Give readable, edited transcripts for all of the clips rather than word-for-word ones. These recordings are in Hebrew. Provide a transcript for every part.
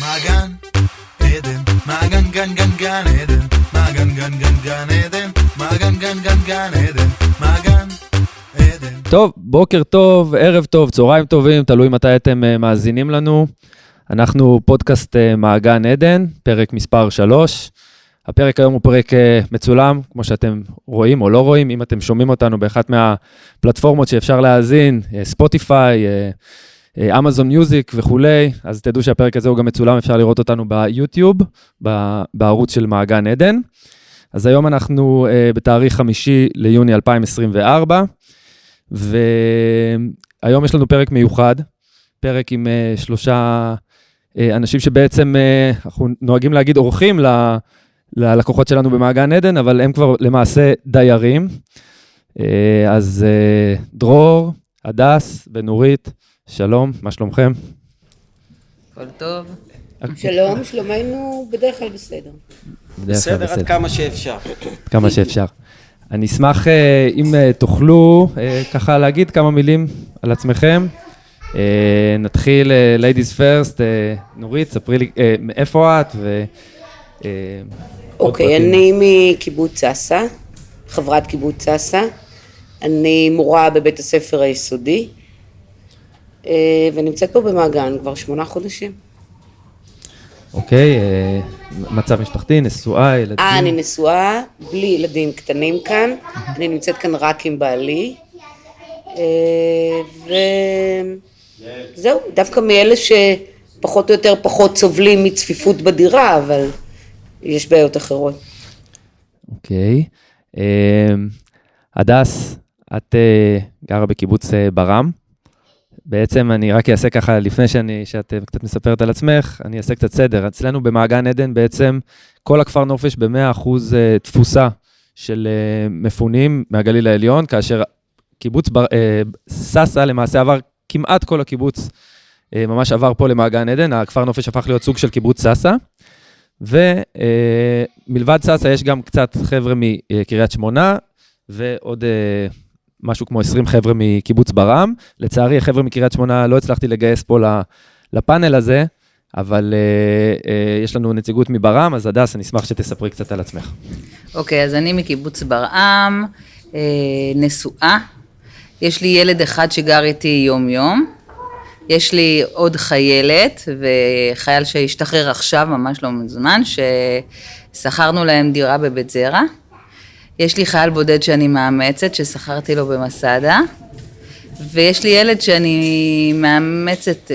מעגן עדן, מעגן גן גן גן עדן, מעגן גן גן גן עדן, מעגן גן גן גן עדן, מעגן עדן. טוב, בוקר טוב, ערב טוב, צהריים טובים, תלוי מתי אתם מאזינים לנו. אנחנו פודקאסט מעגן עדן, פרק מספר 3. הפרק היום הוא פרק מצולם, כמו שאתם רואים או לא רואים, אם אתם שומעים אותנו באחת מהפלטפורמות שאפשר להאזין, ספוטיפיי, אמזון מיוזיק וכולי, אז תדעו שהפרק הזה הוא גם מצולם, אפשר לראות אותנו ביוטיוב, בערוץ של מעגן עדן. אז היום אנחנו בתאריך 5 ליוני 2024, והיום יש לנו פרק מיוחד, פרק עם 3 אנשים שבעצם אנחנו נוהגים להגיד אורחים ללקוחות שלנו במעגן עדן, אבל הם כבר למעשה דיירים. אז דרור, הדס ונורית, שלום, מה שלומכם? הכל טוב. שלום, שלומנו בדרך כלל בסדר. בסדר עד כמה שאפשר. כמה שאפשר. אני אשמח אם תוכלו ככה להגיד כמה מילים על עצמכם. נתחיל ladies first, נורית, ספרי לי מאיפה את אוקיי, אני מקיבוץ סאסא, חברת קיבוץ סאסא. אני מורה בבית הספר היסודי, ונמצאת פה במעגן כבר 8 חודשים. אוקיי, מצב משפחתי, נשואה, ילדים? אני נשואה, בלי ילדים קטנים כאן. אני נמצאת כאן רק עם בעלי. וזהו, דווקא מאלה שפחות או יותר פחות סובלים מצפיפות בדירה, אבל יש בעיות אחרות. אוקיי. הדס, את גרה בקיבוץ ברם. בעצם אני רק אעשה ככה, לפני שאת קצת מספרת על עצמך, אני אעשה קצת סדר. אצלנו במעגן עדן בעצם כל הכפר נופש ב100% תפוסה של מפונים מהגליל העליון, כאשר קיבוץ סאסא למעשה עבר, כמעט כל הקיבוץ ממש עבר פה למעגן עדן, הכפר נופש הפך להיות סוג של קיבוץ סאסא, ומלבד סאסא יש גם קצת חבר'ה מקריית שמונה, ועוד משהו כמו 20 חבר'ה מקיבוץ ברם. לצערי, החבר'ה מקריית שמונה לא הצלחתי לגייס פה לפאנל הזה, אבל יש לנו נציגות מברם, אז הדס, אני אשמח שתספרי קצת על עצמך. אוקיי, אז אני מקיבוץ ברם, נשואה. יש לי ילד אחד שגר איתי יום-יום. יש לי עוד חיילת, וחייל שהשתחרר עכשיו, ממש לא מזמן, ששכרנו להם דירה בבית זרע. יש לי חייל בודד שאני מאמצת, ששכרתי לו במסעדה, ויש לי ילד שאני מאמצת,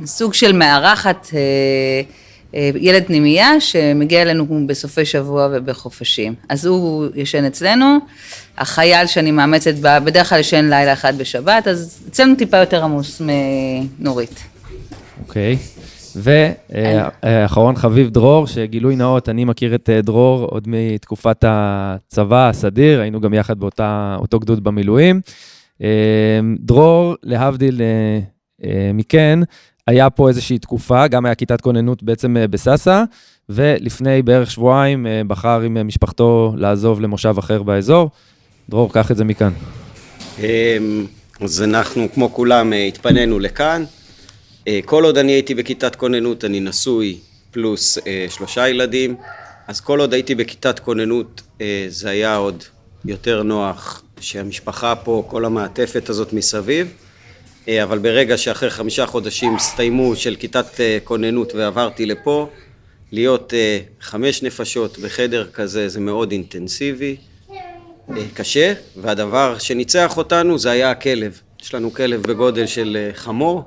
סוג של מארחת, ילד פנימייה, שמגיע אלינו בסופי שבוע ובחופשים. אז הוא ישן אצלנו, החייל שאני מאמצת בדרך כלל ישן לילה אחד בשבת, אז אצלנו טיפה יותר עמוס מנורית. אוקיי. ואחרון חביב דרור, שגילוי נאות, אני מכיר את דרור עוד מתקופת הצבא, הסדיר, היינו גם יחד באותו גדוד במילואים. דרור, להבדיל מכן, היה פה איזושהי תקופה, גם היה כיתת כוננות בעצם בסאסא, ולפני בערך שבועיים בחר עם משפחתו לעזוב למושב אחר באזור. דרור, קח את זה מכאן. אז אנחנו, כמו כולם, התפנינו לכאן. כל עוד אני הייתי בכיתת כוננות, אני נשוי פלוס 3 ילדים, אז כל עוד הייתי בכיתת כוננות, זה היה עוד יותר נוח שהמשפחה פה, כל המעטפת הזאת מסביב, אבל ברגע שאחרי 5 חודשים הסתיימו של כיתת כוננות ועברתי לפה, להיות 5 נפשות בחדר כזה זה מאוד אינטנסיבי, קשה, והדבר שניצח אותנו זה היה הכלב. יש לנו כלב בגודל של חמור,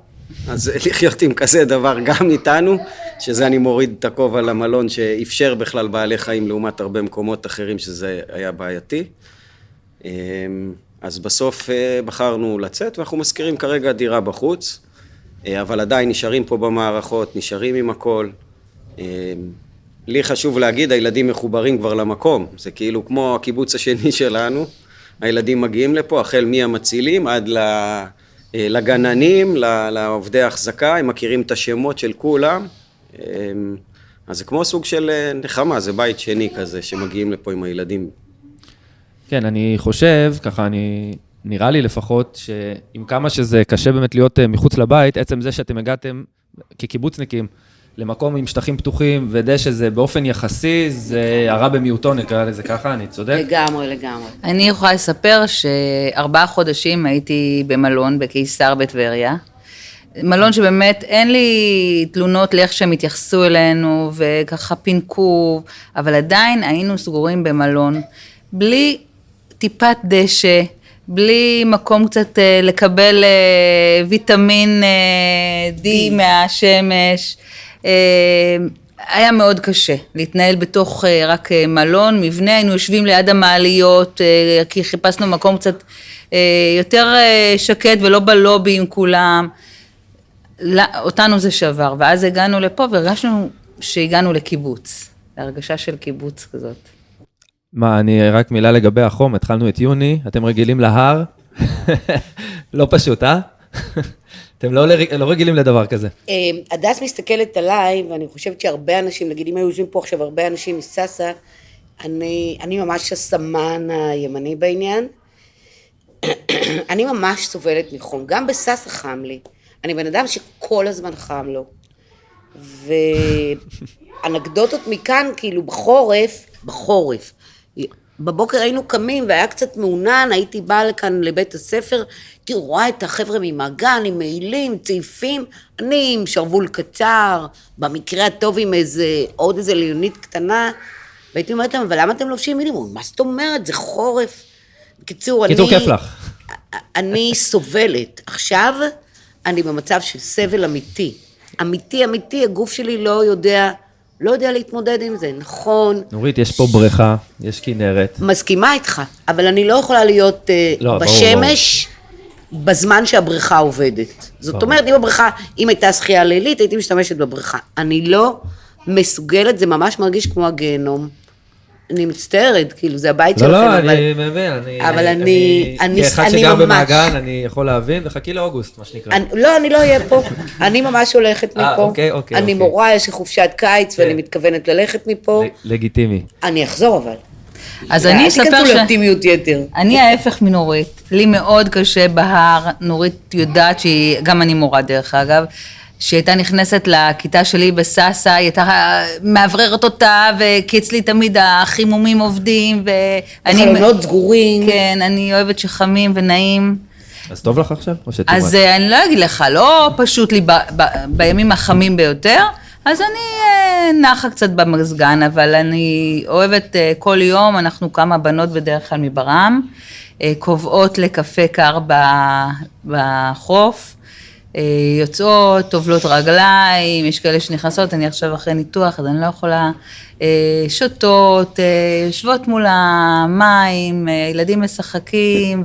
אז לחיות עם כזה דבר גם איתנו, שזה אני מוריד את הכובע למלון שאפשר בכלל בעלי חיים לעומת הרבה מקומות אחרים שזה היה בעייתי. אז בסוף בחרנו לצאת ואנחנו מזכירים כרגע דירה בחוץ, אבל עדיין נשארים פה במערכות, נשארים עם הכל. לי חשוב להגיד, הילדים מחוברים כבר למקום, זה כאילו כמו הקיבוץ השני שלנו, הילדים מגיעים לפה, החל מהמצילים עד לגננים, לעובדי החזקה, הם מכירים את השמות של כולם, אז זה כמו סוג של נחמה, זה בית שני כזה, שמגיעים לפה עם הילדים. כן, אני חושב, ככה נראה לי לפחות, שעם כמה שזה קשה באמת להיות מחוץ לבית, עצם זה שאתם הגעתם כקיבוצניקים למקום עם שטחים פתוחים, ודשא זה באופן יחסי, זה הרע במיעוטו, נקרא לזה ככה, אני צודק? לגמרי. אני יכולה לספר ש4 חודשים הייתי במלון בקיסר בטבריה. מלון שבאמת אין לי תלונות לאיך שהם התייחסו אלינו, וככה פינקו, אבל עדיין היינו סגורים במלון, בלי טיפת דשא, בלי מקום קצת לקבל ויטמין D מהשמש. היה מאוד קשה להתנהל בתוך רק מלון, מבנה, היינו יושבים ליד המעליות, כי חיפשנו מקום קצת יותר שקט ולא בלובי עם כולם. אותנו זה שבר, ואז הגענו לפה והרגשנו שהגענו לקיבוץ, להרגשה של קיבוץ כזאת. מה, אני רק מילה לגבי החום, התחלנו את יוני, אתם רגילים להר, לא פשוט, אתם לא רגילים לדבר כזה. הדס מסתכלת עליי, ואני חושבת שהרבה אנשים, נגיד אם היו יושבים פה עכשיו הרבה אנשים מססה, אני ממש הסמן הימני בעניין, אני ממש סובלת מחום, גם בססה חם לי, אני בן אדם שכל הזמן חם לו, ואנקדוטות מכאן, כאילו בחורף, בבוקר היינו קמים והיה קצת מעונן, הייתי באה לכאן לבית הספר, כי רואה את החבר'ה ממעגן, עם מעילים, צעיפים, אני עם שרוול קצר, במקרה הטוב עם עוד איזה ליונית קטנה, והייתי אומרת להם, אבל למה אתם לובשים מינימום? מה זאת אומרת? זה חורף. בקיצור, כיף לך. אני סובלת. עכשיו אני במצב של סבל אמיתי. אמיתי, הגוף שלי לא יודע להתמודד עם זה, נכון. נורית, יש פה בריכה, יש כנרת. מסכימה איתך, אבל אני לא יכולה להיות בשמש בזמן שהבריכה עובדת. זאת אומרת, אם הייתה שחייה לילית, הייתי משתמשת בבריכה. אני לא מסוגלת, זה ממש מרגיש כמו הגיהנום. אני מצטערת, כאילו, זה הבית שלכם. לא, אני מבין, אבל אני כאחד שגר במעגן, אני יכול להבין, וחכי לאוגוסט, מה שנקרא. לא, אני לא אהיה פה, אני ממש הולכת מפה. אוקיי. אני מורה, יש לי חופשת קיץ, ואני מתכוונת ללכת מפה. לגיטימי. אני אחזור אבל. אז אני אספר תיכנסו לאופטימיות יתר. אני ההפך מנורית, לי מאוד קשה בהר, נורית יודעת שהיא, גם אני מורה דרך אגב, שהיא הייתה נכנסת לכיתה שלי בססה, היא הייתה מאווררת אותה, כי אצלי תמיד החימומים עובדים, חלונות סגורים. כן, אני אוהבת שחמים ונעים. אז טוב לך עכשיו? אז אני לא אגיד לך, לא פשוט לי בימים החמים ביותר, אז אני נחה קצת במזגן, אבל אני אוהבת כל יום, אנחנו כמה בנות בדרך כלל מברעם, קובעות לקפה קר בחוף, יוצאות, טובלות רגליים, יש כאלה שנכנסות, אני עכשיו אחרי ניתוח, אז אני לא יכולה, שותות, יושבות מול המים, ילדים משחקים,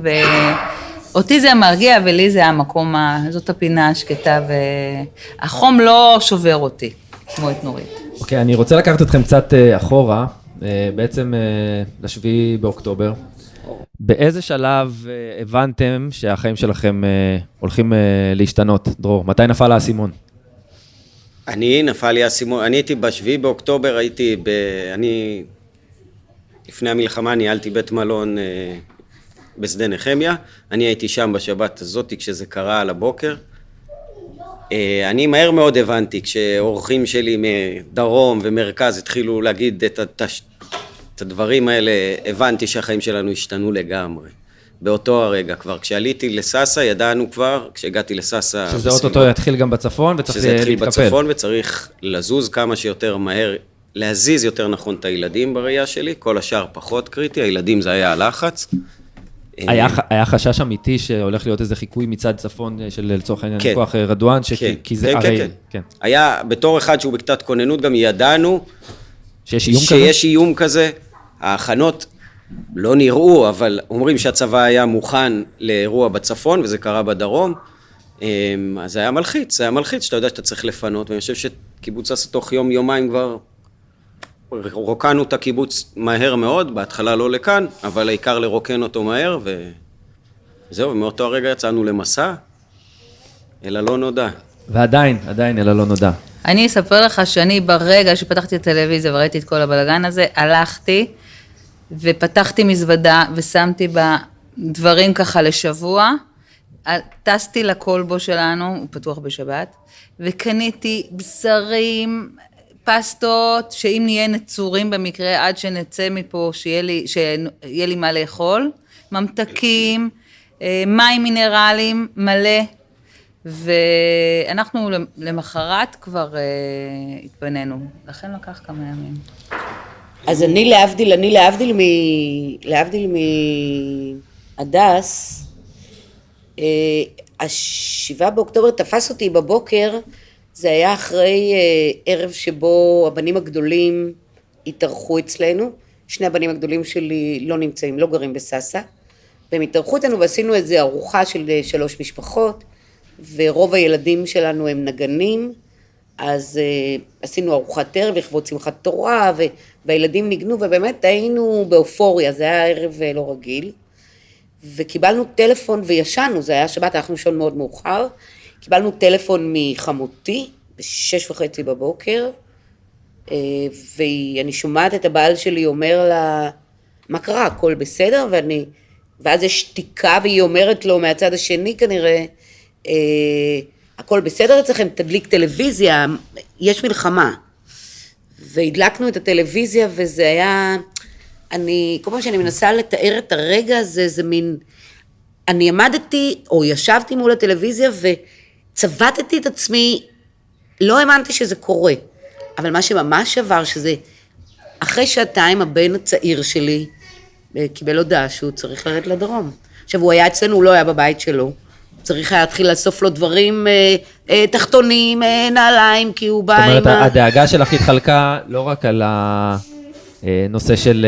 ואותי זה מרגיע, ולי זה המקום, זאת הפינה השקטה, והחום לא שובר אותי, כמו את נורית. אוקיי, אני רוצה לקחת אתכם קצת אחורה, בעצם לשביעי באוקטובר. באיזה שלב הבנתם שהחיים שלכם הולכים להשתנות, דרור? מתי נפל האסימון? נפל לי האסימון, אני הייתי בשביעי באוקטובר, אני לפני המלחמה ניהלתי בית מלון בשדה נחמיה, אני הייתי שם בשבת הזאת כשזה קרה על הבוקר. אני מהר מאוד הבנתי, כשאורחים שלי מדרום ומרכז התחילו להגיד את הדברים האלה, הבנתי שהחיים שלנו השתנו לגמרי. באותו הרגע כבר, כשעליתי לססה, ידענו כבר, כשהגעתי לססה... שזה אוטוטו יתחיל גם בצפון וצריך להתקפל. שזה יתחיל בצפון וצריך לזוז כמה שיותר מהר, להזיז יותר נכון את הילדים בראייה שלי, כל השאר פחות קריטי, הילדים זה היה הלחץ. היה חשש אמיתי שהולך להיות איזה חיקוי מצד צפון של לצורך העניין כוח רדואן, כי זה הרי... כן. היה, בתור אחד שהוא בכתת כוננות, גם ידענו שיש איום כזה. ההכנות לא נראו, אבל אומרים שהצבא היה מוכן לאירוע בצפון, וזה קרה בדרום, אז זה היה מלחיץ, שאתה יודע שאתה צריך לפנות, ואני חושב שקיבוץ ססה תוך יומיים כבר רוקנו את הקיבוץ מהר מאוד, בהתחלה לא לכאן, אבל העיקר לרוקן אותו מהר, וזהו, ומאותו הרגע יצאנו למסע, אלא לא נודע. ועדיין אלא לא נודע. אני אספר לך שאני ברגע שפתחתי את הטלוויזיה וראיתי את כל הבלגן הזה, הלכתי ופתחתי מזוודה ושמתי בה דברים ככה לשבוע, טסתי לכלבו שלנו, הוא פתוח בשבת, וקניתי בשרים, פסטות, שאם נהיה נצורים במקרה, עד שנצא מפה, שיהיה לי מה לאכול, ממתקים, מים מינרליים מלא, ואנחנו למחרת כבר התפנינו, לכן לקח כמה ימים. אז אני להבדיל מהדס, השבעה באוקטובר תפס אותי בבוקר, זה היה אחרי ערב שבו הבנים הגדולים התארחו אצלנו, שני הבנים הגדולים שלי לא נמצאים, לא גרים בססה, והם התארחו אצלנו ועשינו איזו ארוחה של 3 משפחות, ורוב הילדים שלנו הם נגנים, אז עשינו ארוחת ערב לכבוד שמחת תורה, והילדים ניגנו, ובאמת היינו באופוריה, זה היה ערב לא רגיל, וקיבלנו טלפון וישנו, זה היה שבת, אנחנו לישון מאוד מאוחר, קיבלנו טלפון מחמותי, ב6:30 בבוקר, ואני שומעת את הבעל שלי אומר לה, מה קרה, הכל בסדר? ואז יש שתיקה, והיא אומרת לו מהצד השני כנראה, הכל בסדר אצלכם, תדליק טלוויזיה, יש מלחמה. והדלקנו את הטלוויזיה, וזה היה, כל פעם שאני מנסה לתאר את הרגע הזה, זה מין, אני עמדתי, או ישבתי מול הטלוויזיה, וצבטתי את עצמי, לא האמנתי שזה קורה, אבל מה שממש עבר, שזה, אחרי שעתיים הבן הצעיר שלי, קיבל הודעה שהוא צריך לרדת לדרום. עכשיו, הוא היה אצלנו, הוא לא היה בבית שלו, צריך היה להתחיל לאסוף לו דברים תחתונים, נעליים, כי הוא בא עם... זאת אומרת, הדאגה שלך התחלקה לא רק על הנושא של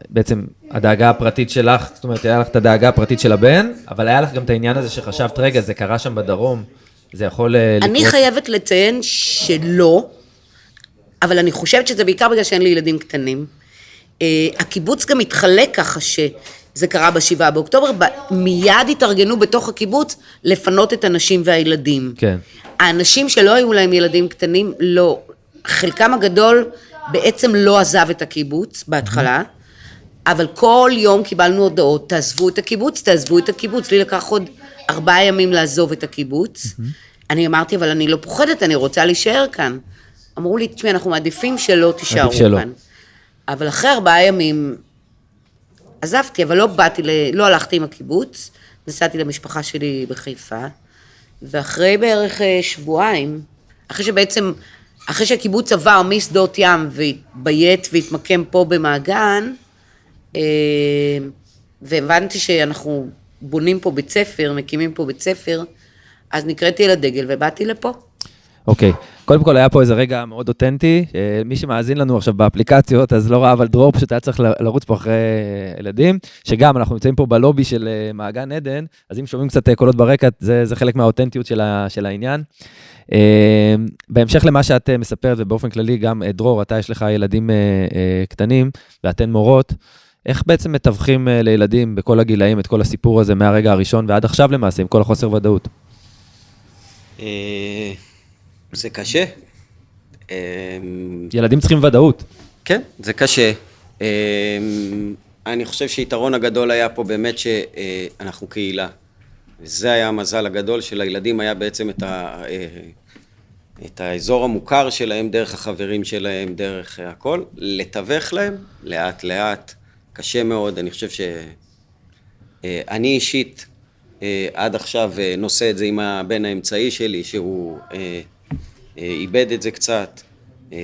בעצם הדאגה הפרטית שלך, זאת אומרת, היה לך את הדאגה הפרטית של הבן, אבל היה לך גם את העניין הזה שחשבת, רגע, זה קרה שם בדרום, זה יכול לקרות... אני חייבת לציין שלא, אבל אני חושבת שזה בעיקר בגלל שאין לי ילדים קטנים. הקיבוץ גם התחלק ככה שזה קרה ב7 באוקטובר, מיד התארגנו בתוך הקיבוץ לפנות את הנשים והילדים. כן. האנשים שלא היו להם ילדים קטנים, לא, חלקם הגדול בעצם לא עזב את הקיבוץ בהתחלה, אבל כל יום קיבלנו הודעות, תעזבו את הקיבוץ, תעזבו את הקיבוץ, לי לקח עוד 4 ימים לעזוב את הקיבוץ, אני אמרתי, אבל אני לא פוחדת, אני רוצה להישאר כאן. אמרו לי, תשמעי, אנחנו מעדיפים שלא תישארו כאן. אבל אחרי 4 ימים עזבתי, אבל לא הלכתי עם הקיבוץ, נסעתי למשפחה שלי בחיפה, ואחרי בערך שבועיים, אחרי שהקיבוץ עבר משדות ים והתביית והתמקם פה במעגן, והבנתי שאנחנו בונים פה בית ספר, מקימים פה בית ספר, אז נקראתי לדגל ובאתי לפה. אוקיי, קודם כל היה פה איזה רגע מאוד אותנטי, מי שמאזין לנו עכשיו באפליקציות, אז לא ראה, אבל דרור פשוט היה צריך לרוץ פה אחרי ילדים, שגם אנחנו נמצאים פה בלובי של מעגן עדן, אז אם שומעים קצת קולות ברקע, זה חלק מהאותנטיות של העניין. בהמשך למה שאת מספרת, ובאופן כללי גם דרור, אתה יש לך ילדים קטנים, ואתן מורות, איך בעצם מתווכים לילדים בכל הגילאים את כל הסיפור הזה מהרגע הראשון ועד עכשיו למעשה, עם כל החוסר ודאות? זה קשה. ילדים צריכים ודאות. כן, זה קשה. אני חושב שיתרון הגדול היה פה באמת שאנחנו קהילה. וזה היה המזל הגדול של הילדים, היה בעצם את האזור המוכר שלהם, דרך החברים שלהם, דרך הכל, לתווך להם לאט לאט. קשה מאוד, אני חושב שאני אישית עד עכשיו נושא את זה עם הבן האמצעי שלי, שהוא איבד את זה קצת,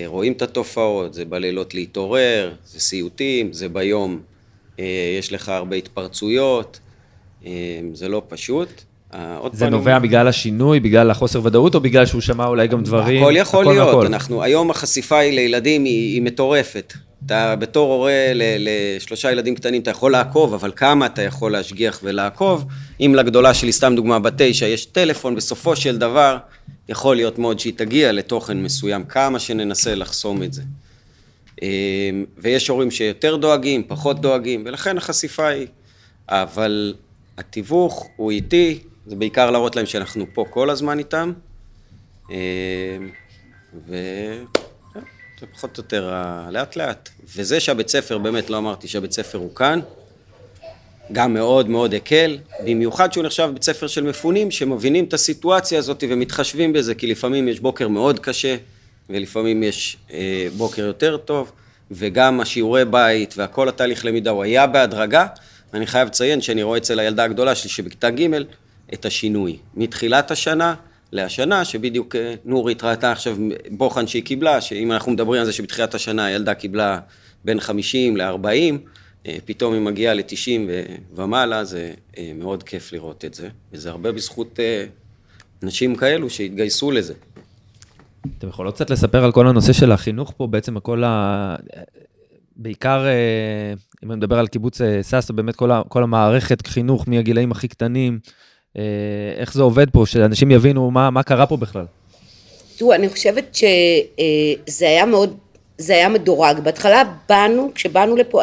רואים את התופעות, זה בלילות להתעורר, זה סיוטים, זה ביום, יש לך הרבה התפרצויות, זה לא פשוט. זה נובע בגלל השינוי, בגלל החוסר ודאות, או בגלל שהוא שמע אולי גם דברים? הכל יכול להיות, היום החשיפה היא לילדים היא מטורפת. אתה בתור הורה ל3 ילדים קטנים, אתה יכול לעקוב, אבל כמה אתה יכול להשגיח ולעקוב? אם לגדולה שלי, סתם דוגמה, ב9, יש טלפון, בסופו של דבר, יכול להיות מאוד שהיא תגיע לתוכן מסוים, כמה שננסה לחסום את זה. ויש הורים שיותר דואגים, פחות דואגים, ולכן החשיפה היא. אבל התיווך הוא איתי, זה בעיקר להראות להם שאנחנו פה כל הזמן איתם, זה פחות או יותר לאט לאט. וזה שהבית ספר, באמת לא אמרתי שהבית ספר הוא כאן, גם מאוד מאוד הקל, במיוחד שהוא נחשב בית ספר של מפונים, שמבינים את הסיטואציה הזאת ומתחשבים בזה, כי לפעמים יש בוקר מאוד קשה, ולפעמים יש בוקר יותר טוב, וגם השיעורי בית והכל התהליך למידה הוא היה בהדרגה, ואני חייב לציין שאני רואה אצל הילדה הגדולה שלי שבכיתה ג' את השינוי, מתחילת השנה להשנה, שבדיוק נורית ראתה עכשיו בוחן שהיא קיבלה, שאם אנחנו מדברים על זה שבתחילת השנה הילדה קיבלה בין 50 ל-40, פתאום היא מגיעה ל-90 ומעלה, זה מאוד כיף לראות את זה, וזה הרבה בזכות נשים כאלו שהתגייסו לזה. אתם יכולות קצת לספר על כל הנושא של החינוך פה, בעצם בעיקר, אם אני מדבר על קיבוץ סאסא, באמת כל המערכת חינוך מהגילאים הכי קטנים, איך זה עובד פה, שאנשים יבינו מה קרה פה בכלל? תראו, אני חושבת זה היה מדורג. בהתחלה כשבאנו לפה,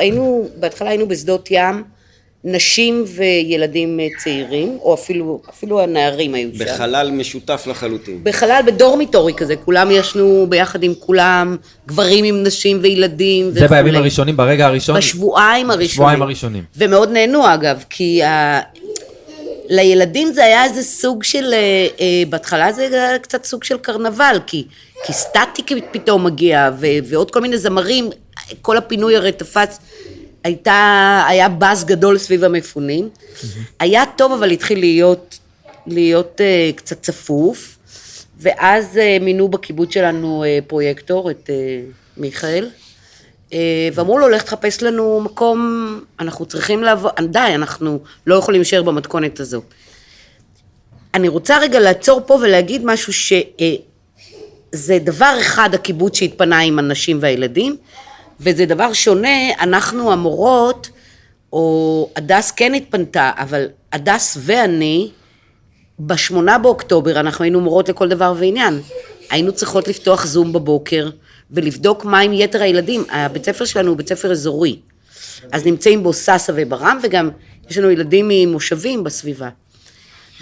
בהתחלה היינו בשדות ים, נשים וילדים צעירים, או אפילו הנערים היו שם. בחלל משותף לחלוטין. בחלל, בדורמיטורי כזה, כולם ישנו ביחד עם כולם, גברים עם נשים וילדים. זה בימים הראשונים, ברגע הראשון? בשבועיים הראשונים. ומאוד נהנו אגב, כי לילדים זה היה איזה סוג של, בהתחלה זה היה קצת סוג של קרנבל, כי סטטיק פתאום מגיע, ועוד כל מיני זמרים, כל הפינוי הרי תפס, היה באז גדול סביב המפונים, היה טוב אבל התחיל להיות קצת צפוף, ואז מינו בקיבוץ שלנו פרויקטור, את מיכאל, ואמרו לו, לך תחפש לנו מקום, אנחנו צריכים לעבור, די, אנחנו לא יכולים להישאר במתכונת הזו. אני רוצה רגע לעצור פה ולהגיד משהו שזה דבר אחד הקיבוץ שהתפנה עם הנשים והילדים, וזה דבר שונה, אנחנו המורות, או הדס כן התפנתה, אבל הדס ואני, ב8 באוקטובר, אנחנו היינו מורות לכל דבר ועניין, היינו צריכות לפתוח זום בבוקר, ולבדוק מה עם יתר הילדים. הבית ספר שלנו הוא בית ספר אזורי, אז נמצאים בו סאסא וברם, וגם יש לנו ילדים ממושבים בסביבה.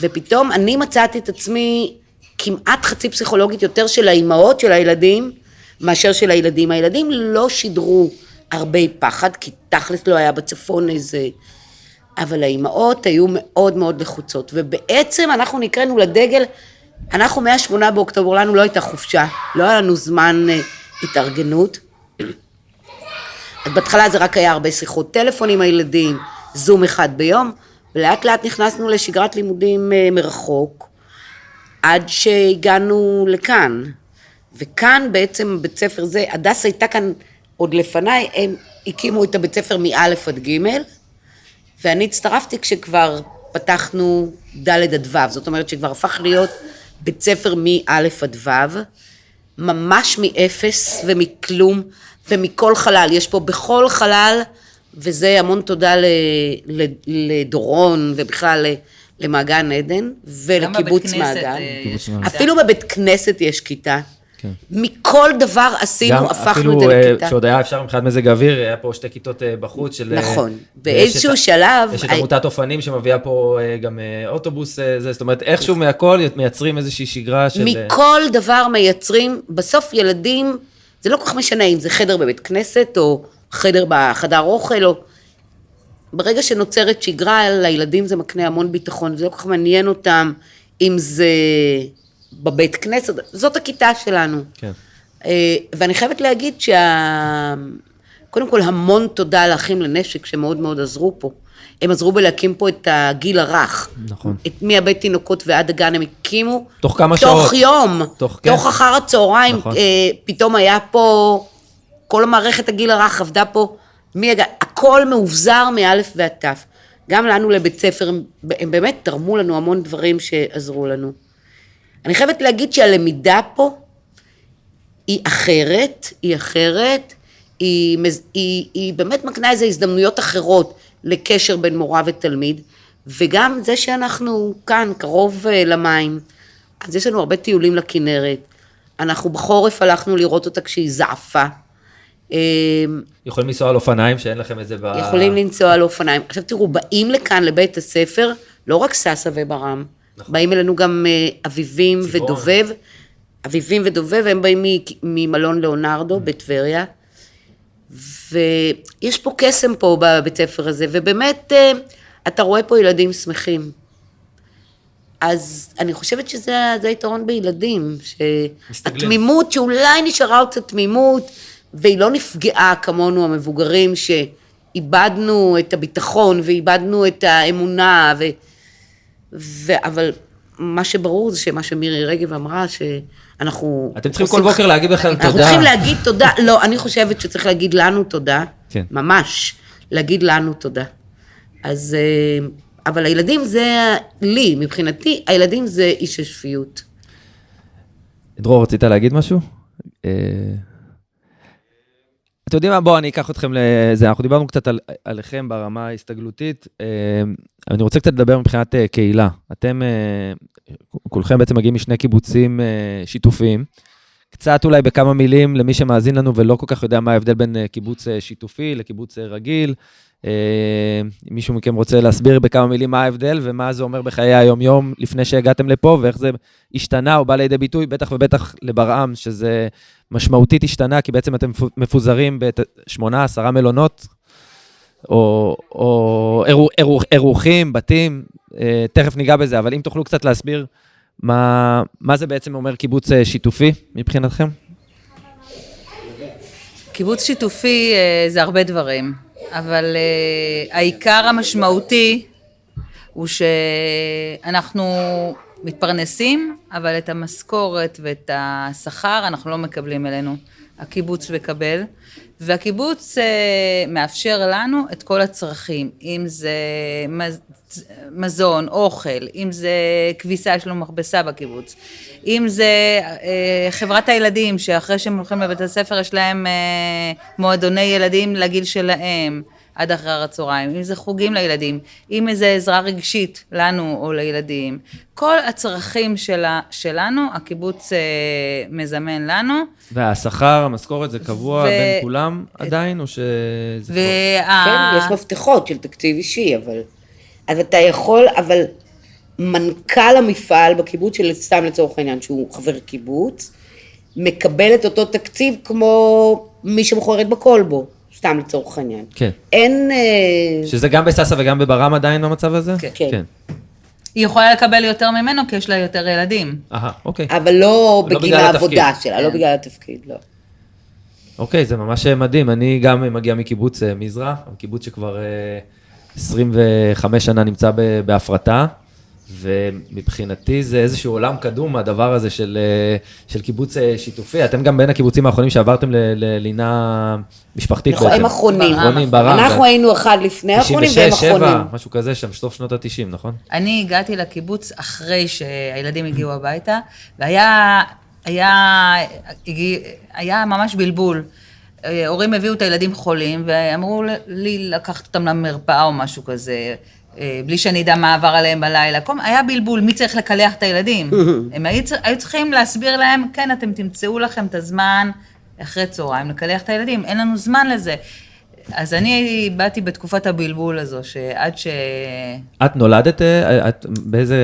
ופתאום אני מצאתי את עצמי כמעט חצי פסיכולוגית יותר של האימהות של הילדים, מאשר של הילדים. הילדים לא שידרו הרבה פחד, כי תכלס לא היה בצפון איזה, אבל האימהות היו מאוד מאוד לחוצות, ובעצם אנחנו נקראנו לדגל, אנחנו 8 באוקטובר, לנו לא הייתה חופשה, לא היה לנו זמן התארגנות, אז בהתחלה זה רק היה הרבה שיחות טלפון עם הילדים, זום אחד ביום, ולאט לאט נכנסנו לשגרת לימודים מרחוק, עד שהגענו לכאן, וכאן בעצם בית ספר זה, הדס הייתה כאן עוד לפניי, הם הקימו את הבית ספר מא' עד ג', ואני הצטרפתי כשכבר פתחנו ד' עד ו', זאת אומרת שכבר הפך להיות בית ספר מא' עד ו', ממש מאפס ומכלום ומכל חלל, יש פה בכל חלל, וזה המון תודה לדורון ובכלל למעגן עדן ולקיבוץ מעגן. אפילו בבית כנסת יש כיתה. מכל דבר עשינו, הפכנו את זה לכיתה. אפילו כשעוד היה אפשר מבחינת מזג האוויר, היה פה 2 כיתות בחוץ של... נכון, באיזשהו שלב... יש את עמותת אופנים שמביאה פה גם אוטובוס, זאת אומרת, איכשהו מהכל מייצרים איזושהי שגרה של... מכל דבר מייצרים, בסוף ילדים, זה לא כל כך משנה אם זה חדר בבית כנסת, או חדר בחדר אוכל, או... ברגע שנוצרת שגרה, לילדים זה מקנה המון ביטחון, זה לא כל כך מעניין אותם, אם זה... בבית כנסת, זאת הכיתה שלנו. כן. ואני חייבת להגיד קודם כל המון תודה לאחים לנשק שמאוד מאוד עזרו פה. הם עזרו בלהקים פה את הגיל הרך. נכון. את מהבית תינוקות ועד הגן הם הקימו. תוך כמה שעות. תוך יום. תוך אחר הצהריים. נכון. פתאום היה פה, כל המערכת הגיל הרך עבדה פה, הכל מאובזר מאלף ועד תף. גם לנו לבית ספר, הם באמת תרמו לנו המון דברים שעזרו לנו. אני חייבת להגיד שהלמידה פה היא אחרת, היא באמת מקנה איזה הזדמנויות אחרות לקשר בין מורה ותלמיד, וגם זה שאנחנו כאן קרוב למים, אז יש לנו הרבה טיולים לכנרת, אנחנו בחורף הלכנו לראות אותה כשהיא זעפה. יכולים לנסוע על אופניים שאין לכם את זה יכולים לנסוע על אופניים. עכשיו תראו, באים לכאן לבית הספר, לא רק סאסא וברם, נכון. באים אלינו גם אביבים ודובב, הם באים ממלון לאונרדו בטבריה, ויש פה קסם פה בבית ספר הזה, ובאמת אתה רואה פה ילדים שמחים. אז אני חושבת שזה היתרון בילדים, שהתמימות, שאולי נשארה אותה תמימות, והיא לא נפגעה כמונו המבוגרים, שאיבדנו את הביטחון, ואיבדנו את האמונה, אבל מה שברור זה שמה שמירי רגב אמרה, שאנחנו... אתם צריכים כל בוקר להגיד לכם תודה. אנחנו צריכים להגיד תודה, לא, אני חושבת שצריך להגיד לנו תודה, כן. ממש, להגיד לנו תודה. אז, אבל הילדים זה, לי, מבחינתי, הילדים זה איש השפיות. דרור, רצית להגיד משהו? אתם יודעים מה? בואו, אני אקח אתכם לזה. אנחנו דיברנו קצת עליכם ברמה ההסתגלותית. אני רוצה קצת לדבר מבחינת קהילה. אתם, כולכם בעצם מגיעים משני קיבוצים שיתופיים. קצת אולי בכמה מילים למי שמאזין לנו ולא כל כך יודע מה ההבדל בין קיבוץ שיתופי לקיבוץ רגיל. מישהו מכם רוצה להסביר בכמה מילים מה ההבדל ומה זה אומר בחיי היום-יום לפני שהגעתם לפה ואיך זה השתנה או בא לידי ביטוי, בטח ובטח לברעם, שזה משמעותית השתנה, כי בעצם אתם מפוזרים ב8-10 מלונות, או אירוחים, בתים, תכף ניגע בזה, אבל אם תוכלו קצת להסביר מה זה בעצם אומר קיבוץ שיתופי מבחינתכם? קיבוץ שיתופי זה הרבה דברים, אבל העיקר המשמעותי הוא שאנחנו מתפרנסים, אבל את המשכורת ואת השכר אנחנו לא מקבלים אלינו. הקיבוץ מקבל, והקיבוץ מאפשר לנו את כל הצרכים, אם זה מזון, אוכל, אם זה כביסה, יש לנו מכבסה בקיבוץ, אם זה חברת הילדים, שאחרי שהם הולכים לבית הספר יש להם מועדוני ילדים לגיל שלהם, עד אחר הצהריים, אם זה חוגים לילדים, אם איזה עזרה רגשית לנו או לילדים, כל הצרכים שלנו, הקיבוץ מזמן לנו. והשכר, המשכורת זה קבוע בין כולם עדיין, או שזה... כן, יש מפתחות של תקציב אישי, אבל אתה יכול, אבל מנכ"ל המפעל בקיבוץ של סתם לצורך העניין, שהוא חבר קיבוץ, מקבל את אותו תקציב כמו מי שמוכרת בקולבו. סתם לצורך העניין. כן. אין... שזה גם בססה וגם בברם עדיין במצב הזה? כן. היא יכולה לקבל יותר ממנו, כי יש לה יותר ילדים. אוקיי. אבל לא בגיל העבודה שלה, לא בגלל התפקיד, לא. אוקיי, זה ממש מדהים. אני גם מגיע מקיבוץ מזרע, קיבוץ שכבר 25 שנה נמצא בהפרטה, ומבחינתי זה איזשהו עולם קדום, הדבר הזה של קיבוץ שיתופי. אתם גם בין הקיבוצים האחרונים שעברתם ללינה משפחתית בעצם. הם אחרונים. ברם. אנחנו היינו אחד לפני האחרונים והם אחרונים. 96, 7, משהו כזה שם, סוף שנות ה-90, נכון? אני הגעתי לקיבוץ אחרי שהילדים הגיעו הביתה, והיה ממש בלבול. הורים הביאו את הילדים חולים, ואמרו לי לקחת אותם למרפאה או משהו כזה. בלי שאני אדע מה עבר עליהם בלילה, היה בלבול, מי צריך לקלח את הילדים? הם היו צריכים להסביר להם, כן, אתם תמצאו לכם את הזמן אחרי צהריים, לקלח את הילדים, אין לנו זמן לזה. אז אני באתי בתקופת הבלבול הזו, שעד ש... את נולדת? את באיזה...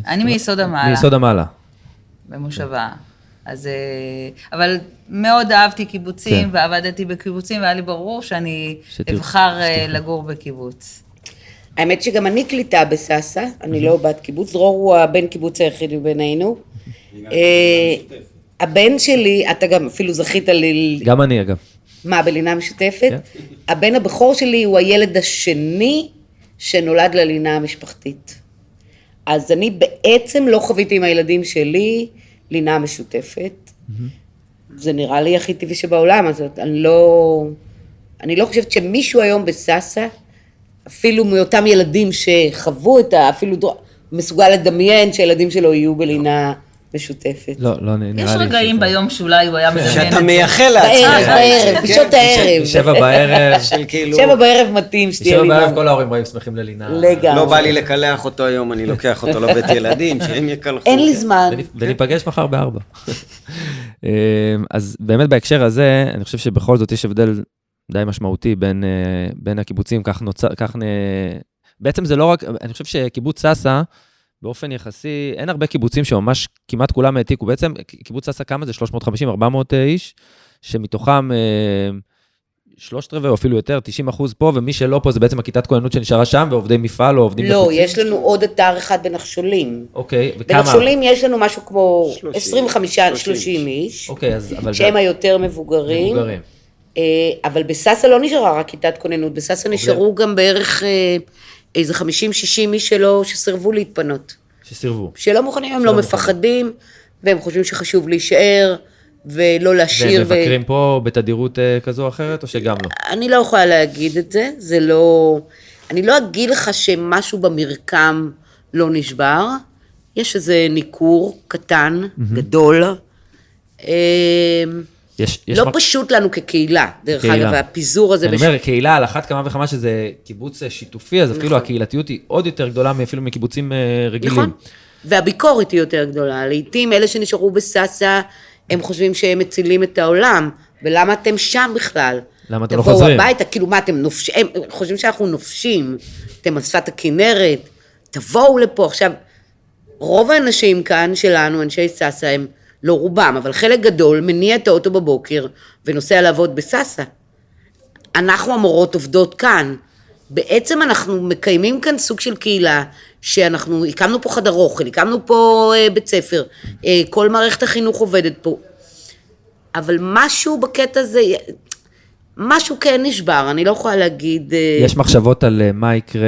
אני מיסוד המעלה. מיסוד המעלה. במושבה. אז... אבל מאוד אהבתי קיבוצים, ועבדתי בקיבוצים, והיה לי ברור שאני אבחר לגור בקיבוץ. האמת שגם אני קליטה בססה, אני לא בת קיבוץ, דרור הוא הבן קיבוץ היחיד מבינינו. הבן שלי, אתה גם אפילו זכית גם אני אגב. מה, בלינה משותפת? הבן הבכור שלי הוא הילד השני שנולד ללינה המשפחתית. אז אני בעצם לא חוויתי עם הילדים שלי לינה משותפת. זה נראה לי הכי טבעי שבעולם הזאת. אני לא חושבת שמישהו היום בססה, אפילו מאותם ילדים שחוו את אפילו מסוגל לדמיין שהילדים שלו יהיו בלינה משותפת. לא, נראה לי. יש רגעים ביום שאולי הוא היה מדמיין את זה. שאתה מייחל לעצמך. בערב, בשעות הערב. 7 בערב. 7 בערב מתאים שתהיה לינה. 7 בערב כל ההורים באים שמחים ללינה. לגמרי. לא בא לי לקלח אותו היום, אני לוקח אותו לבית ילדים, שהם יקלחו. אין לי זמן. וניפגש מחר ב4. אז באמת בהקשר הזה, אני חושב שבכל זאת יש הבדל די משמעותי בין הקיבוצים, בעצם זה לא רק, אני חושב שקיבוץ ססה, באופן יחסי, אין הרבה קיבוצים שממש כמעט כולם העתיקו, בעצם קיבוץ ססה כמה זה? 350-400 איש, שמתוכם 3/4 או אפילו יותר, 90% פה, ומי שלא פה זה בעצם הכיתת כוננות שנשארה שם, ועובדי מפעל או עובדים לא, לחוצים. יש לנו עוד אתר אחד בנחשולים. אוקיי, וכמה? בנחשולים יש לנו משהו כמו 30, 25-30 איש, אוקיי, אז אבל שהם היותר מבוגרים. מבוגרים. אבל בססה לא נשארה רק כיתת כוננות, בססה נשארו גם בערך איזה 50-60 איש שסירבו להתפנות. שסירבו. שלא מוכנים, הם לא מפחדים, והם חושבים שחשוב להישאר, ולא להשאיר. והם מבקרים פה בתדירות כזו או אחרת, או שגם לא? אני לא יכולה להגיד את זה, זה לא... אני לא אגיד לך שמשהו במרקם לא נשבר, יש איזה ניכור קטן, גדול, לא פשוט לנו כקהילה, דרך אגב, והפיזור הזה... אני אומר, קהילה על אחת כמה וכמה שזה קיבוץ שיתופי, אז אפילו הקהילתיות היא עוד יותר גדולה מאפילו מקיבוצים רגילים. נכון, והביקורת היא יותר גדולה. לעתים אלה שנשארו בססה, הם חושבים שהם מצילים את העולם, ולמה אתם שם בכלל? למה אתם לא חוזרים? תבואו הביתה, כאילו מה, אתם נופשים, הם חושבים שאנחנו נופשים, אתם על שפת הכנרת, תבואו לפה. עכשיו, רוב האנשים כאן שלנו, אנשי ססה, הם לא רובם, אבל חלק גדול מניע את האוטו בבוקר, ונוסע לעבוד בססה. אנחנו המורות עובדות כאן. בעצם אנחנו מקיימים כאן סוג של קהילה, שאנחנו הקמנו פה חדר אוכל, הקמנו פה בית ספר, כל מערכת החינוך עובדת פה. אבל משהו בקטע הזה, משהו כן נשבר, אני לא יכולה להגיד... יש מחשבות על מה יקרה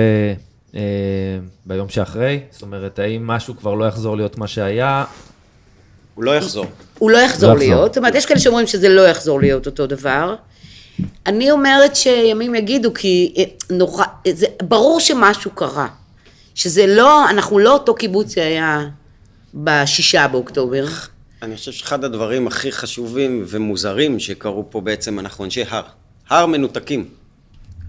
ביום שאחרי? זאת אומרת, האם משהו כבר לא יחזור להיות מה שהיה? הוא לא יחזור. הוא לא יחזור להיות, זאת אומרת, יש כאלה שאומרים שזה לא יחזור להיות אותו דבר. אני אומרת שימים יגידו, כי נורא, זה, ברור שמשהו קרה. שזה לא, אנחנו לא אותו קיבוץ שהיה ב6 באוקטובר. אני חושב שאחד הדברים הכי חשובים ומוזרים שקרו פה בעצם, אנחנו אנשי הר. הר מנותקים.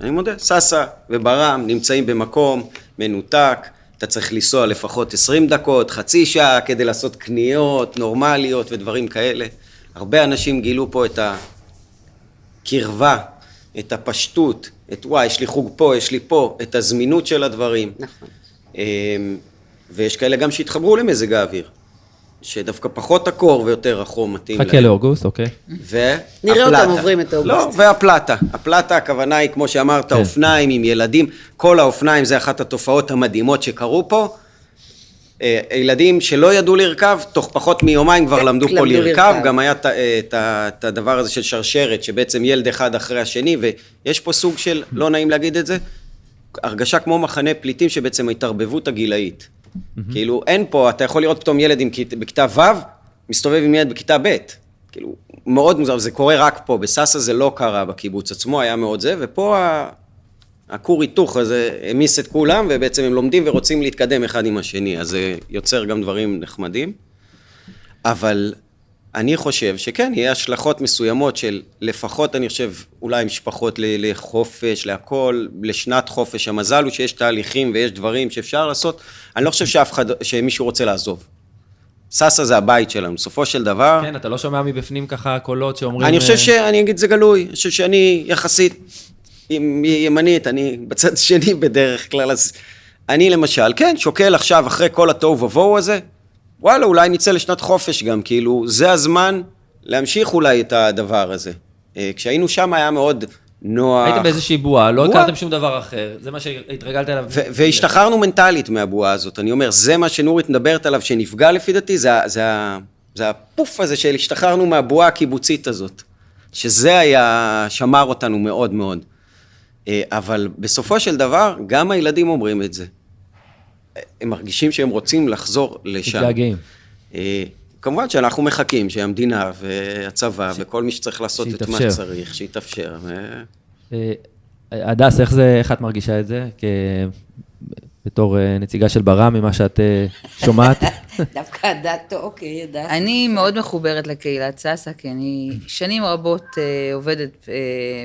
אני מודה, ססה וברם נמצאים במקום מנותק, אתה צריך לנסוע לפחות 20 דקות, חצי שעה, כדי לעשות קניות נורמליות ודברים כאלה. הרבה אנשים גילו פה את הקרבה, את הפשטות, את וואי, יש לי חוג פה, יש לי פה, את הזמינות של הדברים. נכון. ויש כאלה גם שהתחברו למזג האוויר, שדווקא פחות הקור ויותר החום מתאים להם. חכה לאוגוסט, אוקיי. נראה אותם עוברים את אוגוסט. לא, והפלטה. הפלטה, הכוונה היא, כמו שאמרת, אופניים עם ילדים. כל האופניים זה אחת התופעות המדהימות שקרו פה. ילדים שלא ידעו לרכב, תוך פחות מיומיים כבר למדו פה לרכב. גם היה את הדבר הזה של שרשרת, שבעצם ילד אחד אחרי השני, ויש פה סוג של, לא נעים להגיד את זה, הרגשה כמו מחנה פליטים שבעצם ההתערבבות הגילאית. כאילו, אין פה, אתה יכול לראות פתאום ילד בכיתה ו', מסתובב עם ילד בכיתה ב'. כאילו, מאוד מוזר, זה קורה רק פה. בססה זה לא קרה בקיבוץ עצמו, היה מאוד זה, ופה הכור היתוך הזה המיס את כולם, ובעצם הם לומדים ורוצים להתקדם אחד עם השני, אז זה יוצר גם דברים נחמדים. אבל אני חושב שכן, יהיה השלכות מסוימות של לפחות, אני חושב, אולי משפחות לחופש, להכל, לשנת חופש. המזל הוא שיש תהליכים ויש דברים שאפשר לעשות. אני לא חושב שמישהו רוצה לעזוב. ססה זה הבית שלנו, בסופו של דבר. כן, אתה לא שומע מבפנים ככה קולות שאומרים... אני חושב שאני אגיד זה גלוי, אני חושב שאני יחסית ימנית, אני בצד שני בדרך כלל, אז אני למשל, כן, שוקל עכשיו אחרי כל התוהו ובוהו הזה, וואלה, אולי נצא לשנת חופש גם, כאילו, זה הזמן להמשיך אולי את הדבר הזה. כשהיינו שם היה מאוד נוח. הייתם באיזושהי בועה, לא הכרתם שום דבר אחר, זה מה שהתרגלת אליו. והשתחררנו מנטלית מהבועה הזאת, אני אומר, זה מה שנורית מדברת עליו, שנפגע לפי דעתי, זה הפוף הזה של השתחררנו מהבועה הקיבוצית הזאת, שזה היה, שמר אותנו מאוד מאוד. אבל בסופו של דבר, גם הילדים אומרים את זה. הם מרגישים שהם רוצים לחזור לשם. מתגעגעים. כמובן שאנחנו מחכים שהמדינה והצבא וכל מי שצריך לעשות את מה שצריך, שיתאפשר. הדס, איך את מרגישה את זה? בתור נציגה של ברם, ממה שאת שומעת? דווקא הדעת, אוקיי, הדעת. אני מאוד מחוברת לקהילת ססה, כי אני שנים רבות עובדת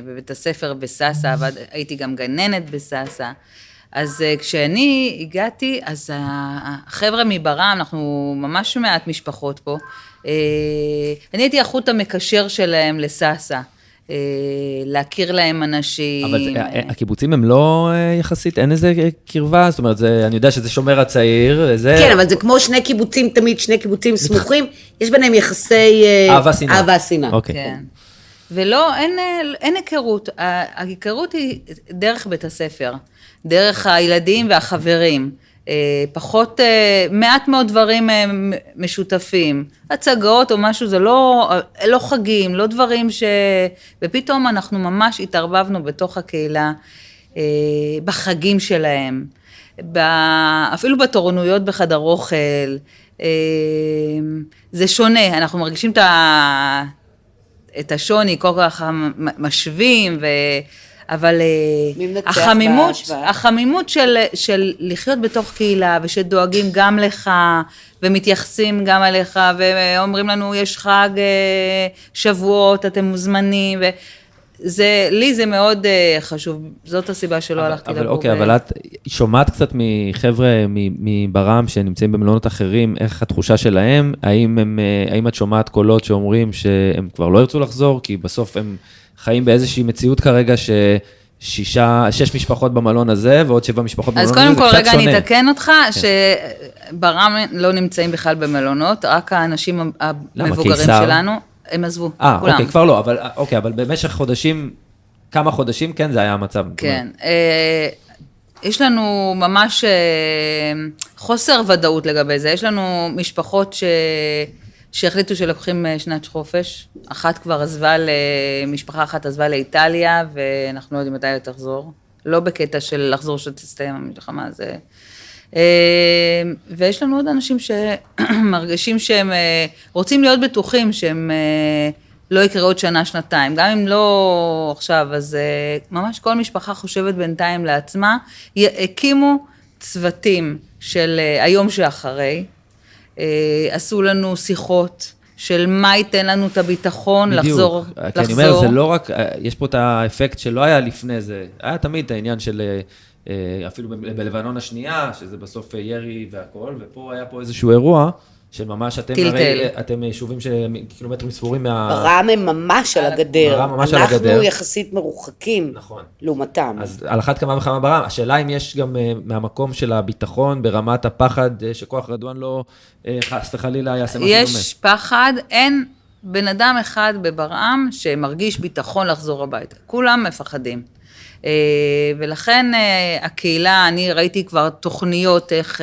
בבית הספר בססה, הייתי גם גננת בססה. אז כשאני הגעתי, אז החבר'ה מברם, אנחנו ממש מעט משפחות פה, אני הייתי החוט המקשר שלהם לססה, להכיר להם אנשים. אבל הקיבוצים הם לא יחסית, אין איזה קרבה, זאת אומרת, אני יודע שזה שומר הצעיר, כן, אבל זה כמו שני קיבוצים תמיד, שני קיבוצים סמוכים, יש ביניהם יחסי אהבה שנאה. אהבה שנאה. אוקיי. כן. ולא, אין היכרות, ההיכרות היא דרך בית הספר, דרך הילדים והחברים, פחות, מעט מאוד דברים משותפים, הצגות או משהו, זה לא חגים, לא דברים ופתאום אנחנו ממש התערבבנו בתוך הקהילה, בחגים שלהם, אפילו בתורנויות בחדר אוכל, זה שונה, אנחנו מרגישים את השוני, כל כך משווים, אבל החמימות של לחיות בתוך קהילה, ושדואגים גם לך, ומתייחסים גם עליך, ואומרים לנו, יש חג שבועות, אתם מוזמנים, לי זה מאוד חשוב, זאת הסיבה שלא הלכתי לגור. אבל אוקיי, אבל את שומעת קצת מחבר'ה מברם שנמצאים במלונות אחרים, איך התחושה שלהם, האם את שומעת קולות שאומרים שהם כבר לא ירצו לחזור, כי בסוף הם חיים באיזושהי מציאות כרגע שש משפחות במלון הזה, ועוד 7 משפחות במלון הזה, אז קודם כל רגע אני אתקן אותך, שברם לא נמצאים בכלל במלונות, רק האנשים המבוגרים שלנו, הם עזבו, כולם. אוקיי, כבר לא, אבל במשך חודשים, כמה חודשים, כן, זה היה המצב. כן, יש לנו ממש חוסר ודאות לגבי זה, יש לנו משפחות שהחליטו שלוקחים שנת חופש, משפחה אחת עזבה לאיטליה, ואנחנו לא יודעים מתי תחזור, לא בקטע של לחזור שתסתיים המלחמה הזה, ויש לנו עוד אנשים שמרגישים שהם רוצים להיות בטוחים שהם לא יקרה עוד שנה, שנתיים, גם אם לא עכשיו, אז ממש כל משפחה חושבת בינתיים לעצמה, הקימו צוותים של היום שאחרי, עשו לנו שיחות של מה ייתן לנו את הביטחון לחזור. בדיוק, כי אני אומר, זה לא רק, יש פה את האפקט שלא היה לפני זה, היה תמיד את העניין של אפילו בלבנון השנייה, שזה בסוף ירי והכל, ופה היה פה איזשהו אירוע, שממש אתם יישובים שקילומטרים ספורים ברם הם ממש על הגדר, אנחנו יחסית מרוחקים, נכון. לעומתם. אז על אחת כמה וכמה ברם, השאלה אם יש גם מהמקום של הביטחון, ברמת הפחד שכוח רדואן לא חס וחלילה יעשה משהו דומה. יש פחד, אין בן אדם אחד בברעם שמרגיש ביטחון לחזור הביתה, כולם מפחדים. ולכן הקהילה, אני ראיתי כבר תוכניות איך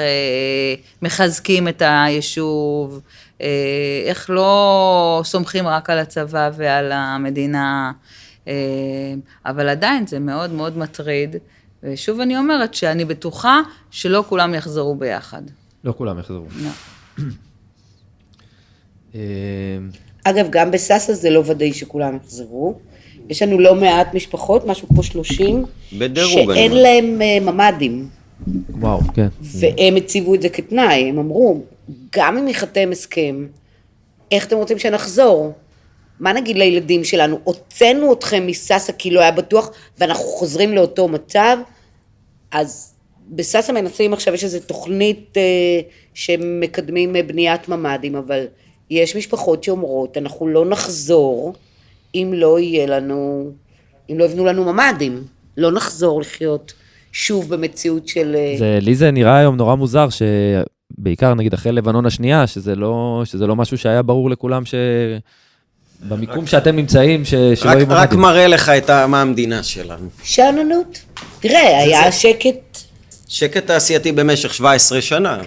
מחזקים את היישוב, איך לא סומכים רק על הצבא ועל המדינה, אבל עדיין זה מאוד מאוד מטריד, ושוב אני אומרת שאני בטוחה שלא כולם יחזרו ביחד. לא כולם יחזרו. לא. אגב, גם בססה זה לא ודאי שכולם יחזרו, יש לנו לא מעט משפחות, משהו כמו 30, שאין להם ממדים. וואו, כן. והם הציבו את זה כתנאי, הם אמרו, גם אם יחתם הסכם, איך אתם רוצים שנחזור? מה נגיד לילדים שלנו? הוצאנו אתכם מססה כי לא היה בטוח, ואנחנו חוזרים לאותו מצב, אז בססה מנסים עכשיו, יש איזו תוכנית שמקדמים בניית ממדים, אבל יש משפחות שאומרות, אנחנו לא נחזור, אם לא יבנו לנו ממדים, לא נחזור לחיות שוב במציאות של... לי זה נראה היום נורא מוזר, שבעיקר נגיד אחרי לבנון השנייה, שזה לא משהו שהיה ברור לכולם במיקום שאתם נמצאים, שלא יהיו ממדים. רק מראה לך מה המדינה שלנו. שאננות. תראה, היה שקט. שקט תעשייתי במשך 17 שנה.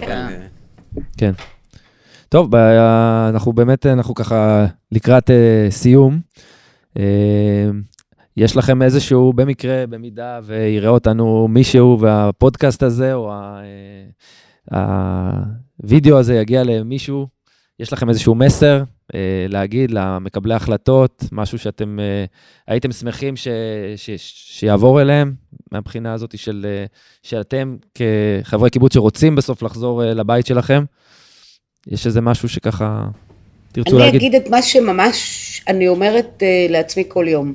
כן. טוב, אנחנו ככה לקראת סיום. יש לכם איזשהו, במקרה, במידה, ויראה אותנו מישהו, והפודקאסט הזה, או הווידאו הזה יגיע למישהו, יש לכם איזשהו מסר להגיד למקבלי החלטות, משהו שאתם הייתם שמחים שיעבור אליהם, מהבחינה הזאת שאתם כחברי קיבוץ שרוצים בסוף לחזור לבית שלכם, יש איזה משהו שככה תרצו להגיד? אני אגיד את מה שממש אני אומרת לעצמי כל יום.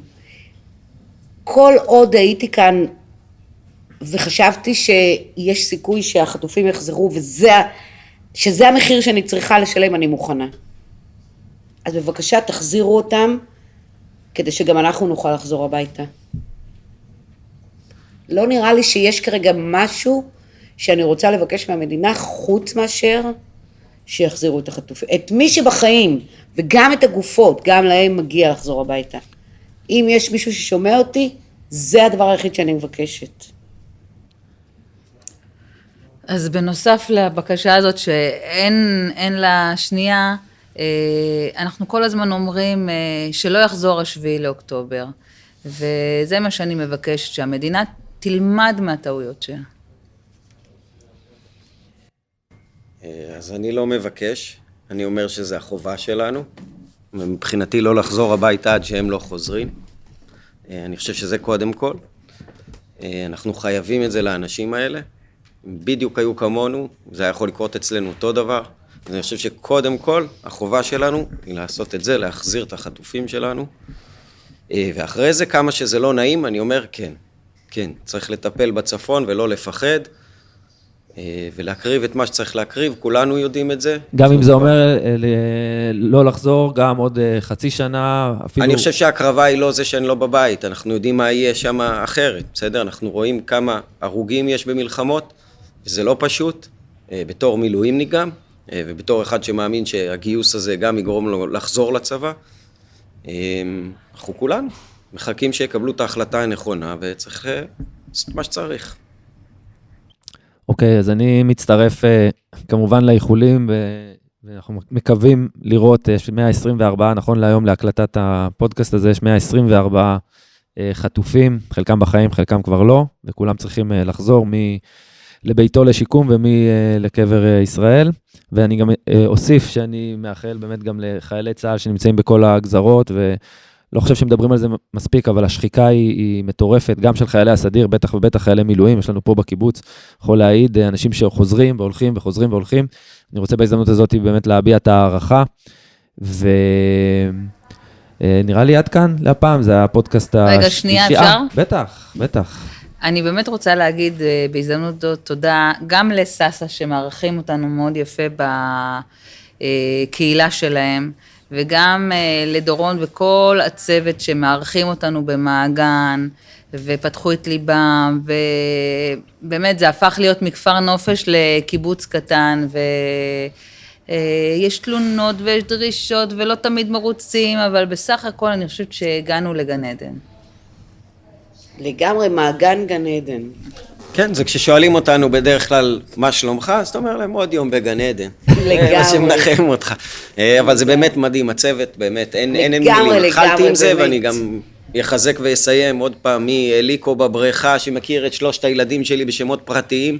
כל עוד הייתי כאן וחשבתי שיש סיכוי שהחטופים יחזרו שזה המחיר שאני צריכה לשלם, אני מוכנה. אז בבקשה תחזירו אותם כדי שגם אנחנו נוכל לחזור הביתה. לא נראה לי שיש כרגע משהו שאני רוצה לבקש מהמדינה חוץ מאשר שיחזירו את החטופים. את מי שבחיים וגם את הגופות, גם להם מגיע לחזור הביתה. אם יש מישהו ששומע אותי, זה הדבר היחיד שאני מבקשת. אז בנוסף לבקשה הזאת שאין לה שנייה, אנחנו כל הזמן אומרים שלא יחזור 7 לאוקטובר, וזה מה שאני מבקשת, שהמדינה תלמד מהטעויות שלה. אז אני לא מבקש, אני אומר שזה החובה שלנו, מבחינתי לא לחזור הביתה עד שהם לא חוזרים, אני חושב שזה קודם כל, אנחנו חייבים את זה לאנשים האלה, בדיוק היו כמונו, זה היה יכול לקרות אצלנו אותו דבר, אז אני חושב שקודם כל החובה שלנו היא לעשות את זה, להחזיר את החטופים שלנו, ואחרי זה כמה שזה לא נעים, אני אומר כן, צריך לטפל בצפון ולא לפחד, ולהקריב את מה שצריך להקריב, כולנו יודעים את זה. גם אם זה אומר לא לחזור, גם עוד חצי שנה, אפילו... אני חושב שההקרבה היא לא זה שאני לא בבית, אנחנו יודעים מה יהיה שם אחרת, בסדר? אנחנו רואים כמה הרוגים יש במלחמות, וזה לא פשוט, בתור מילואימניק גם, ובתור אחד שמאמין שהגיוס הזה גם יגרום לו לחזור לצבא. אנחנו כולנו מחכים שיקבלו את ההחלטה הנכונה, וצריך לעשות מה שצריך. אוקיי, אז אני מצטרף כמובן לאיחולים, ואנחנו מקווים לראות, יש 124, נכון להיום להקלטת הפודקאסט הזה, יש 124 חטופים, חלקם בחיים, חלקם כבר לא, וכולם צריכים לחזור לביתו לשיקום ומי לקבר ישראל, ואני גם אוסיף שאני מאחל באמת גם לחיילי צה"ל שנמצאים בכל הגזרות, ולא חושב שמדברים על זה מספיק, אבל השחיקה היא מטורפת, גם של חיילי הסדיר, בטח ובטח חיילי מילואים, יש לנו פה בקיבוץ, יכול להעיד, אנשים שחוזרים והולכים וחוזרים והולכים, אני רוצה בהזדמנות הזאת באמת להביע את הערכה, ונראה לי עד כאן להפעם, זה הפודקאסט השלישי. רגע, שנייה, אפשר? בטח. אני באמת רוצה להגיד בהזדמנות זאת תודה גם לססה שמערכים אותנו מאוד יפה בקהילה שלהם, וגם לדורון וכל הצוות שמערכים אותנו במעגן, ופתחו את ליבם, ובאמת זה הפך להיות מכפר נופש לקיבוץ קטן, ויש תלונות ויש דרישות ולא תמיד מרוצים, אבל בסך הכל אני חושבת שהגענו לגן עדן. לגמרי מעגן גן עדן. כן, זה כששואלים אותנו בדרך כלל מה שלומך, אז אתה אומר להם עוד יום בגן עדן. לגמרי. מה שמנחם אותך. אבל זה באמת מדהים, הצוות, באמת, אין מילים. לגמרי, התחלתי עם זה, באמת. ואני גם יחזק ויסיים עוד פעם מאליקו בבריכה, שמכיר את 3 הילדים שלי בשמות פרטיים,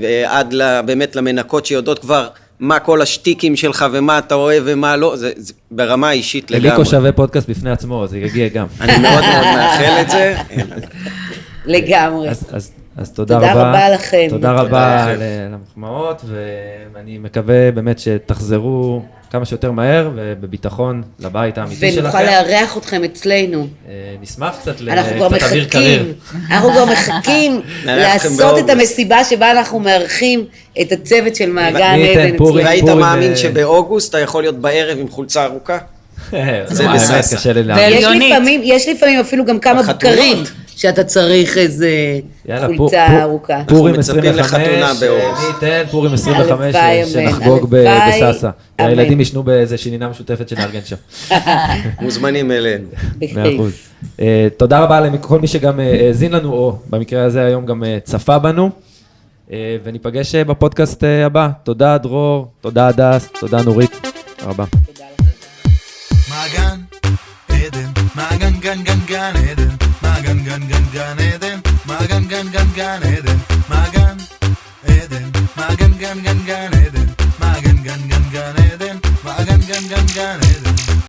ועד באמת למנקות שיודעות כבר מה כל השטיקים שלך, ומה אתה אוהב ומה לא, זה ברמה אישית לגמרי. אליקו שווה פודקאסט בפני עצמו, זה יגיע גם. אני מאוד מאוד מאחל את זה. לגמרי. אז תודה רבה לכם. תודה רבה על המחמאות, ואני מקווה באמת שתחזרו כמה שיותר מהר, ובביטחון לבית האמיתי שלכם. ונוכל לארח אתכם אצלנו. נשמח קצת אוויר קריר. אנחנו כבר מחכים לעשות את המסיבה שבה אנחנו מארחים את הצוות של מעגן עדן אצלנו. והיית מאמין שבאוגוסט אתה יכול להיות בערב עם חולצה ארוכה? זה בסדר. קשה לי להאמין. יש לפעמים אפילו גם כמה בקרים שאתה צריך איזה חולצה ארוכה. פורים מצפים 25, לחתונה באוגוסט. מי ייתן פורים 25 שנחגוג בססה. הילדים ישנו באיזה שינינה משותפת שנארגן שם. מוזמנים אלינו. 100%. תודה רבה לכל מי שגם האזין לנו, או במקרה הזה היום גם צפה בנו, וניפגש בפודקאסט הבא. תודה דרור, תודה הדס, תודה נורית. תודה רבה. מעגן עדן, מעגן גן גן גן עדן, מעגן גן גן גן עדן, מעגן גן גן גן עדן, מעגן עדן, מעגן גן גן גן עדן, מעגן גן גן גן עדן, מעגן גן גן גן עדן.